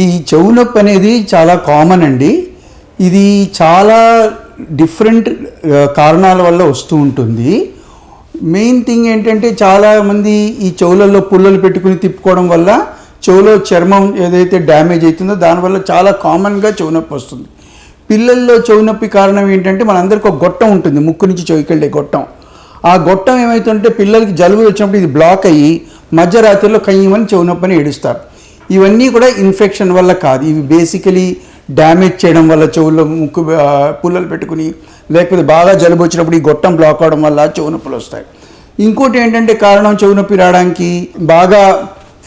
ఈ చెవు నొప్పి అనేది చాలా కామన్ అండి. ఇది చాలా డిఫరెంట్ కారణాల వల్ల వస్తూ ఉంటుంది. మెయిన్ థింగ్ ఏంటంటే చాలామంది ఈ చెవులలో పుల్లలు పెట్టుకుని తిప్పుకోవడం వల్ల చెవులో చర్మం ఏదైతే డ్యామేజ్ అవుతుందో దానివల్ల చాలా కామన్గా చెవు నొప్పి వస్తుంది. పిల్లల్లో చెవు నొప్పి కారణం ఏంటంటే మనందరికీ ఒక గొట్టం ఉంటుంది, ముక్కు నుంచి చెవికి వెళ్ళే గొట్టం. ఆ గొట్టం ఏమవుతుంటే పిల్లలకి జలుబు వచ్చినప్పుడు ఇది బ్లాక్ అయ్యి మధ్యరాత్రిలో కయ్యమని చెవు నొప్పిని ఏడుస్తారు. ఇవన్నీ కూడా ఇన్ఫెక్షన్ వల్ల కాదు, ఇవి బేసికలీ డ్యామేజ్ చేయడం వల్ల చెవుల్లో ముక్కు పుల్లలు పెట్టుకుని లేకపోతే బాగా జలుబు వచ్చినప్పుడు ఈ గొట్టం బ్లాక్ అవడం వల్ల చెవు నొప్పులు వస్తాయి. ఇంకోటి ఏంటంటే కారణం చెవు నొప్పి రావడానికి బాగా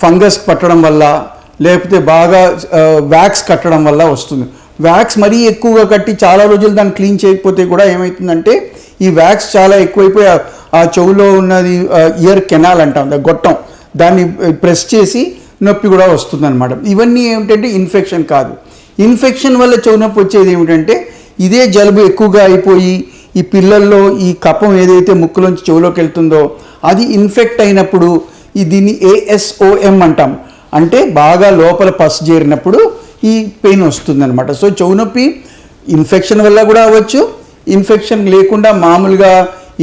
ఫంగస్ పట్టడం వల్ల లేకపోతే బాగా వ్యాక్స్ కట్టడం వల్ల వస్తుంది. వ్యాక్స్ మరీ ఎక్కువగా కట్టి చాలా రోజులు దాన్ని క్లీన్ చేయకపోతే కూడా ఏమవుతుందంటే ఈ వ్యాక్స్ చాలా ఎక్కువైపోయి ఆ చెవులో ఉన్నది ఇయర్ కెనాల్ అంటాం, గొట్టం, దాన్ని ప్రెస్ చేసి నొప్పి కూడా వస్తుందన్నమాట. ఇవన్నీ ఏమిటంటే ఇన్ఫెక్షన్ కాదు. ఇన్ఫెక్షన్ వల్ల చెవు నొప్పి వచ్చేది ఏమిటంటే ఇదే జలుబు ఎక్కువగా అయిపోయి ఈ పిల్లల్లో ఈ కఫం ఏదైతే ముక్కులోంచి చెవులోకి వెళ్తుందో అది ఇన్ఫెక్ట్ అయినప్పుడు దీన్ని ASOM అంటాం, అంటే బాగా లోపల పస్ చేరినప్పుడు ఈ పెయిన్ వస్తుందన్నమాట. సో చెవు నొప్పి ఇన్ఫెక్షన్ వల్ల కూడా అవ్వచ్చు, ఇన్ఫెక్షన్ లేకుండా మామూలుగా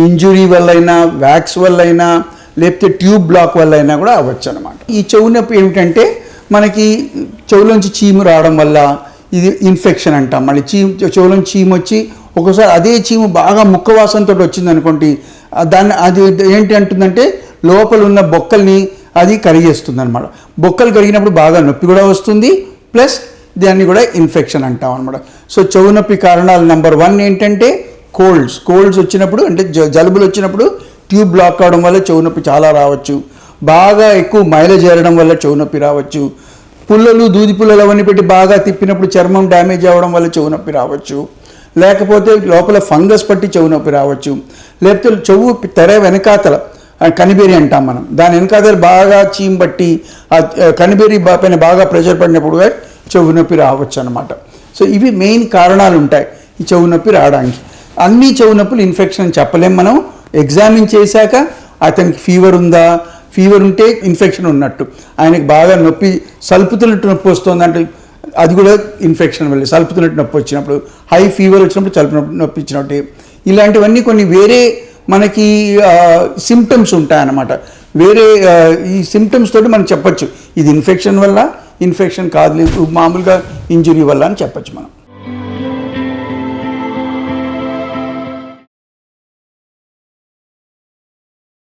ఇంజురీ వల్ల అయినా వ్యాక్స్ వల్ల అయినా లేకపోతే ట్యూబ్ బ్లాక్ వల్ల అయినా కూడా అవ్వచ్చు అనమాట. ఈ చెవు నొప్పి ఏమిటంటే మనకి చెవులోంచి చీము రావడం వల్ల ఇది ఇన్ఫెక్షన్ అంటాం. మళ్ళీ చెవులోంచి చీము వచ్చి ఒకసారి అదే చీము బాగా ముక్క వాసనతో వచ్చింది అనుకోండి, దాన్ని అది ఏంటి అంటుందంటే లోపల ఉన్న బొక్కల్ని అది కరిగేస్తుంది అనమాట. బొక్కలు కరిగినప్పుడు బాగా నొప్పి కూడా వస్తుంది, ప్లస్ దాన్ని కూడా ఇన్ఫెక్షన్ అంటాం అనమాట. సో చెవు నొప్పి కారణాలు నెంబర్ 1 ఏంటంటే కోల్డ్స్ వచ్చినప్పుడు, అంటే జలుబులు వచ్చినప్పుడు ట్యూబ్ బ్లాక్ అవడం వల్ల చెవు నొప్పి చాలా రావచ్చు. బాగా ఎక్కువ మైలేజ్ ఏరడం వల్ల చెవు నొప్పి రావచ్చు. పుల్లలు దూది పుల్లలు అవన్నీ పెట్టి బాగా తిప్పినప్పుడు చర్మం డ్యామేజ్ అవ్వడం వల్ల చెవు నొప్పి రావచ్చు. లేకపోతే లోపల ఫంగస్ పట్టి చెవు నొప్పి రావచ్చు. లేకపోతే చెవు తెర వెనకాతల కనిబేరి అంటాం మనం, దాని వెనకాతల బాగా చీమ్ బట్టి ఆ కనిబేరి పైన బాగా ప్రెషర్ పడినప్పుడు చెవు నొప్పి రావచ్చు అనమాట. సో ఇవి మెయిన్ కారణాలు ఉంటాయి ఈ చెవు నొప్పి రావడానికి. అన్ని చెవు నొప్పులు ఇన్ఫెక్షన్ అని చెప్పలేం మనం. ఎగ్జామిన్ చేశాక అతనికి ఫీవర్ ఉందా, ఫీవర్ ఉంటే ఇన్ఫెక్షన్ ఉన్నట్టు, ఆయనకి బాగా నొప్పి సలుపుతున్నట్టు నొప్పి వస్తుందంటే అది కూడా ఇన్ఫెక్షన్ వల్ల, సలుపుతున్నట్టు నొప్పి వచ్చినప్పుడు, హై ఫీవర్ వచ్చినప్పుడు సలుపు నొప్పి ఇచ్చినట్టు, ఇలాంటివన్నీ కొన్ని వేరే మనకి సిమ్టమ్స్ ఉంటాయన్నమాట. వేరే ఈ సిమ్టమ్స్ తోటి మనం చెప్పచ్చు ఇది ఇన్ఫెక్షన్ వల్ల, ఇన్ఫెక్షన్ కాదు, మామూలుగా ఇంజురీ వల్ల అని చెప్పచ్చు మనం.